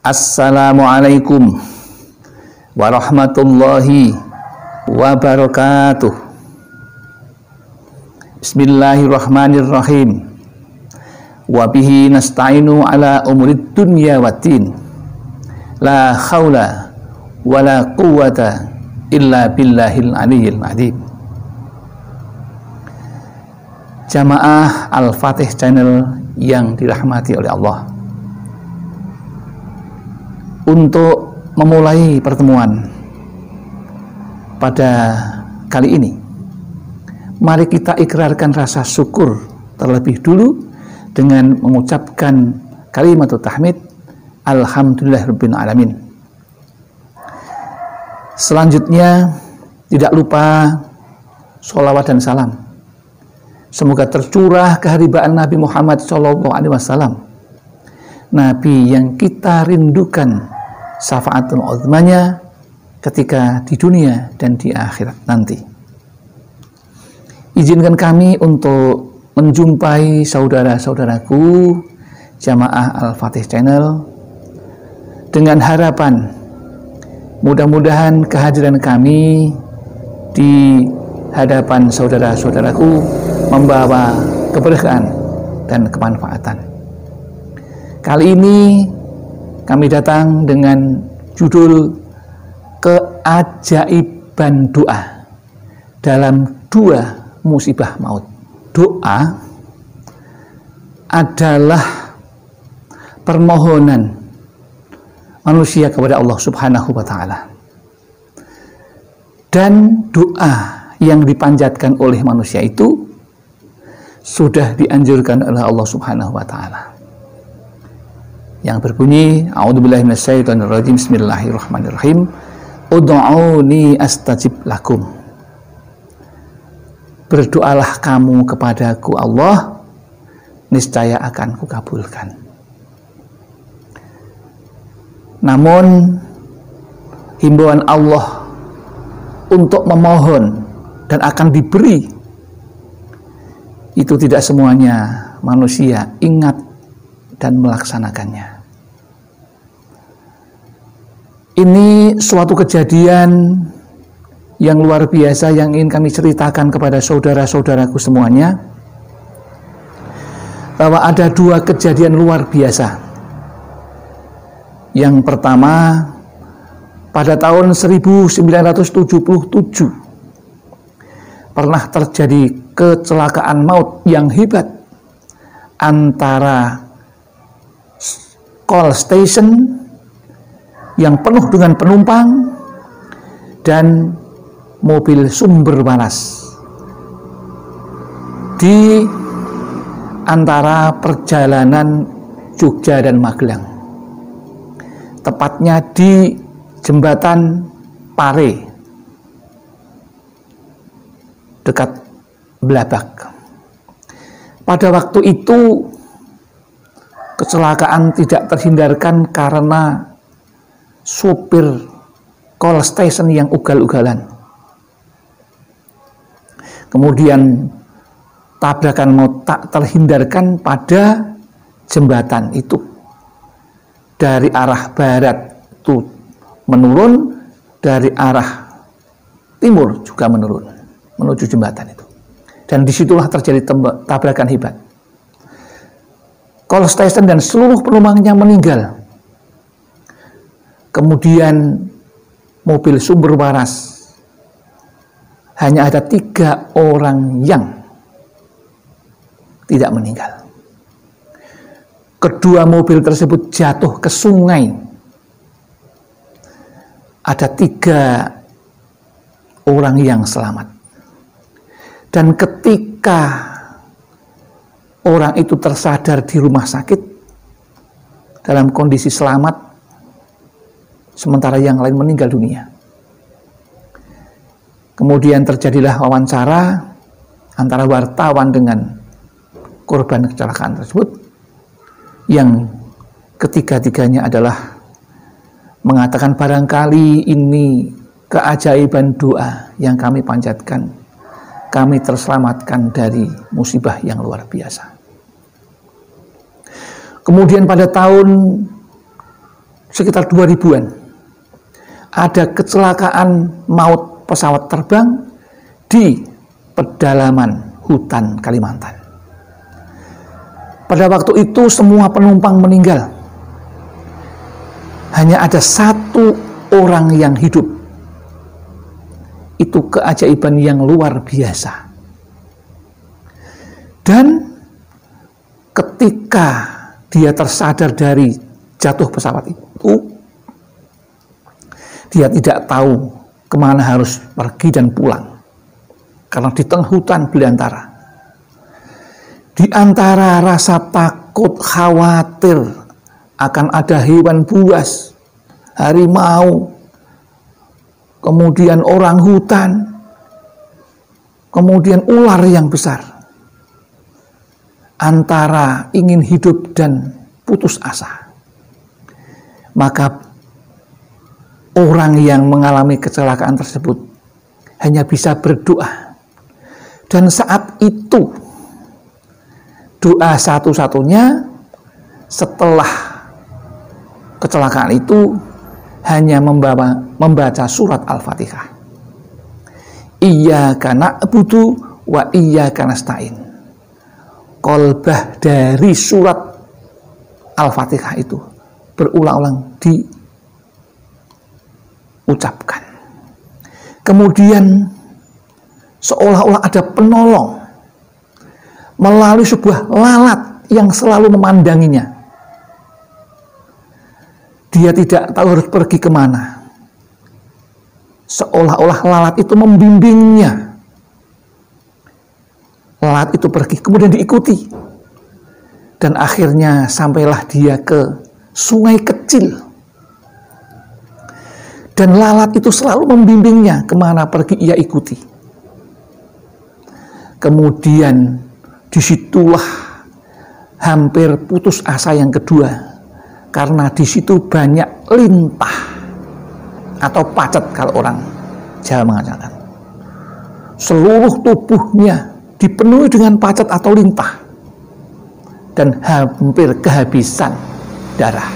Assalamualaikum warahmatullahi wabarakatuh. Bismillahirrahmanirrahim. Wa bihi nasta'inu ala umurid dunya waddin. La haula wala quwwata illa billahil aliyyil azim. Jamaah Al-Fatih Channel yang dirahmati oleh Allah. Untuk memulai pertemuan pada kali ini, mari kita ikrarkan rasa syukur terlebih dulu dengan mengucapkan kalimat tahmid Alhamdulillahirabbil alamin. Selanjutnya tidak lupa sholawat dan salam semoga tercurah keharibaan Nabi Muhammad SAW, Nabi yang kita rindukan syafaatul uzmanya ketika di dunia dan di akhirat nanti. Izinkan kami untuk menjumpai saudara-saudaraku jamaah Al-Fatih Channel dengan harapan mudah-mudahan kehadiran kami di hadapan saudara-saudaraku membawa keberkahan dan kemanfaatan. Kali ini kami datang dengan judul keajaiban doa dalam dua musibah maut. Doa adalah permohonan manusia kepada Allah Subhanahu wa Ta'ala, dan doa yang dipanjatkan oleh manusia itu sudah dianjurkan oleh Allah Subhanahu wa Ta'ala, yang berbunyi a'udzubillahi minasyaitonirrajim, bismillahirrahmanirrahim, ud'uni astajib lakum. Berdoalah kamu kepadaku Allah, niscaya akan kukabulkan. Namun himbauan Allah untuk memohon dan akan diberi itu tidak semuanya manusia ingat dan melaksanakannya. Ini suatu kejadian yang luar biasa yang ingin kami ceritakan kepada saudara-saudaraku semuanya, bahwa ada dua kejadian luar biasa. Yang pertama, pada tahun 1977 pernah terjadi kecelakaan maut yang hebat antara call station yang penuh dengan penumpang dan mobil sumber panas di antara perjalanan Jogja dan Magelang, tepatnya di jembatan Pare dekat Blabak. Pada waktu itu kecelakaan tidak terhindarkan karena supir call station yang ugal-ugalan. Kemudian tabrakan maut tak terhindarkan pada jembatan itu. Dari arah barat itu menurun, dari arah timur juga menurun menuju jembatan itu. Dan disitulah terjadi tabrakan hebat. Call station dan seluruh penumpangnya meninggal. Kemudian mobil sumber waras hanya ada 3 orang yang tidak meninggal. Kedua mobil tersebut jatuh ke sungai. Ada 3 orang yang selamat. Dan ketika orang itu tersadar di rumah sakit dalam kondisi selamat, sementara yang lain meninggal dunia. Kemudian terjadilah wawancara antara wartawan dengan korban kecelakaan tersebut, yang ketiga-tiganya adalah mengatakan barangkali ini keajaiban doa yang kami panjatkan, kami terselamatkan dari musibah yang luar biasa. Kemudian pada tahun sekitar 2000-an, ada kecelakaan maut pesawat terbang di pedalaman hutan Kalimantan. Pada waktu itu semua penumpang meninggal. Hanya ada satu orang yang hidup. Itu keajaiban yang luar biasa. Dan ketika dia tersadar dari jatuh pesawat itu, dia tidak tahu kemana harus pergi dan pulang. Karena di tengah hutan belantara. Di antara rasa takut, khawatir akan ada hewan buas, harimau, kemudian orang hutan, kemudian ular yang besar. Antara ingin hidup dan putus asa. Maka orang yang mengalami kecelakaan tersebut hanya bisa berdoa. Dan saat itu doa satu-satunya setelah kecelakaan itu hanya membaca surat Al-Fatihah. Iyyaka na'budu wa iyyaka nasta'in. Qalbah dari surat Al-Fatihah itu berulang-ulang diucapkan. Kemudian seolah-olah ada penolong melalui sebuah lalat yang selalu memandanginya. Dia tidak tahu harus pergi kemana. Seolah-olah lalat itu membimbingnya. Lalat itu pergi, kemudian diikuti. Dan akhirnya sampailah dia ke sungai kecil. Dan lalat itu selalu membimbingnya kemana pergi ia ikuti. Kemudian disitulah hampir putus asa yang kedua, karena di situ banyak lintah atau pacet kalau orang Jawa mengatakan. Seluruh tubuhnya dipenuhi dengan pacet atau lintah dan hampir kehabisan darah.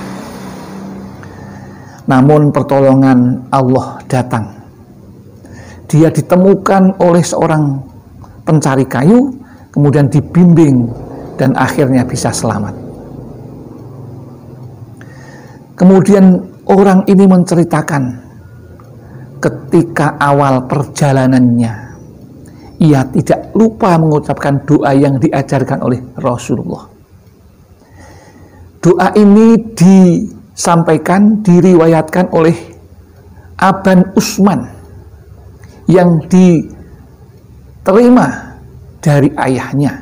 Namun pertolongan Allah datang. Dia ditemukan oleh seorang pencari kayu, kemudian dibimbing dan akhirnya bisa selamat. Kemudian orang ini menceritakan ketika awal perjalanannya ia tidak lupa mengucapkan doa yang diajarkan oleh Rasulullah. Doa ini disampaikan, diriwayatkan oleh Aban Usman yang diterima dari ayahnya.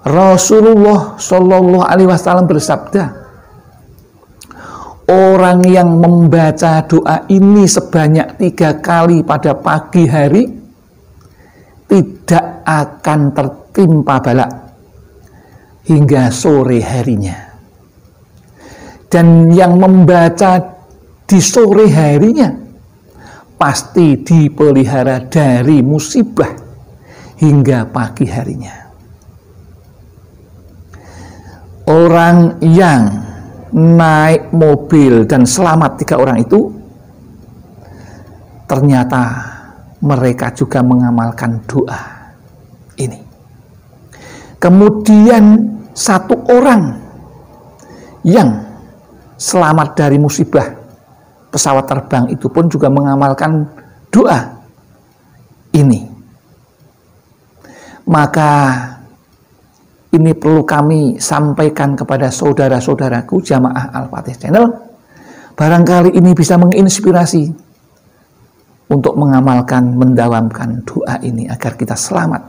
Rasulullah Shallallahu Alaihi Wasallam bersabda, orang yang membaca doa ini sebanyak 3 kali pada pagi hari tidak akan tertimpa bala hingga sore harinya. Dan yang membaca di sore harinya pasti dipelihara dari musibah hingga pagi harinya. Orang yang naik mobil dan selamat 3 orang itu, ternyata mereka juga mengamalkan doa ini. Kemudian 1 orang yang selamat dari musibah pesawat terbang itu pun juga mengamalkan doa ini. Maka ini perlu kami sampaikan kepada saudara-saudaraku jamaah Al-Fatih Channel. Barangkali ini bisa menginspirasi untuk mengamalkan, mendawamkan doa ini agar kita selamat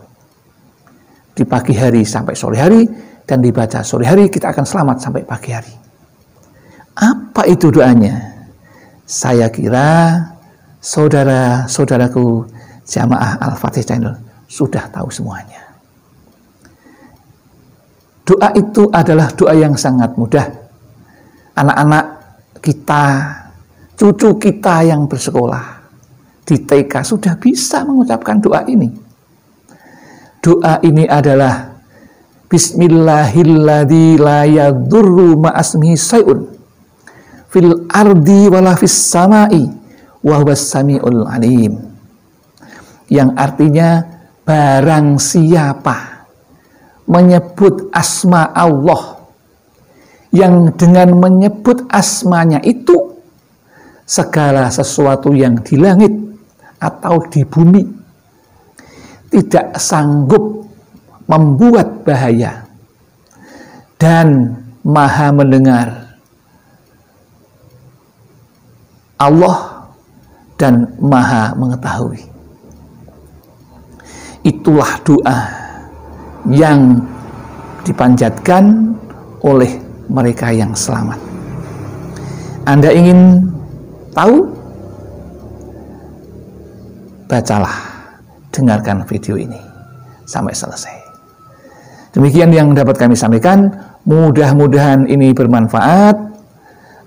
di pagi hari sampai sore hari, dan dibaca sore hari kita akan selamat sampai pagi hari. Apa itu doanya? Saya kira saudara-saudaraku jamaah Al-Fatih Channel sudah tahu semuanya. Doa itu adalah doa yang sangat mudah. Anak-anak kita, cucu kita yang bersekolah di TK sudah bisa mengucapkan doa ini. Doa ini adalah Bismillahilladzi la yadurru ma'asmihi syai'un fil ardi wala fis samai wa huwas samiul alim. Yang artinya barang siapa menyebut asma Allah, yang dengan menyebut asmanya itu segala sesuatu yang di langit atau di bumi tidak sanggup membuat bahaya, dan maha mendengar Allah dan maha mengetahui. Itulah doa yang dipanjatkan oleh mereka yang selamat. Anda ingin tahu? Bacalah, dengarkan video ini sampai selesai. Demikian yang dapat kami sampaikan. Mudah-mudahan ini bermanfaat.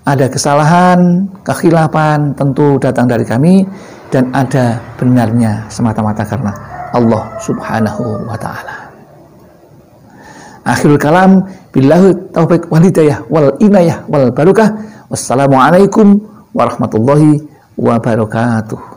Ada kesalahan, kekhilafan tentu datang dari kami, dan ada benarnya semata-mata karena Allah Subhanahu wa ta'ala. Akhirul kalam, billahi taufiq wal hidayah wal inayah wal barakah. Wassalamualaikum warahmatullahi wabarakatuh.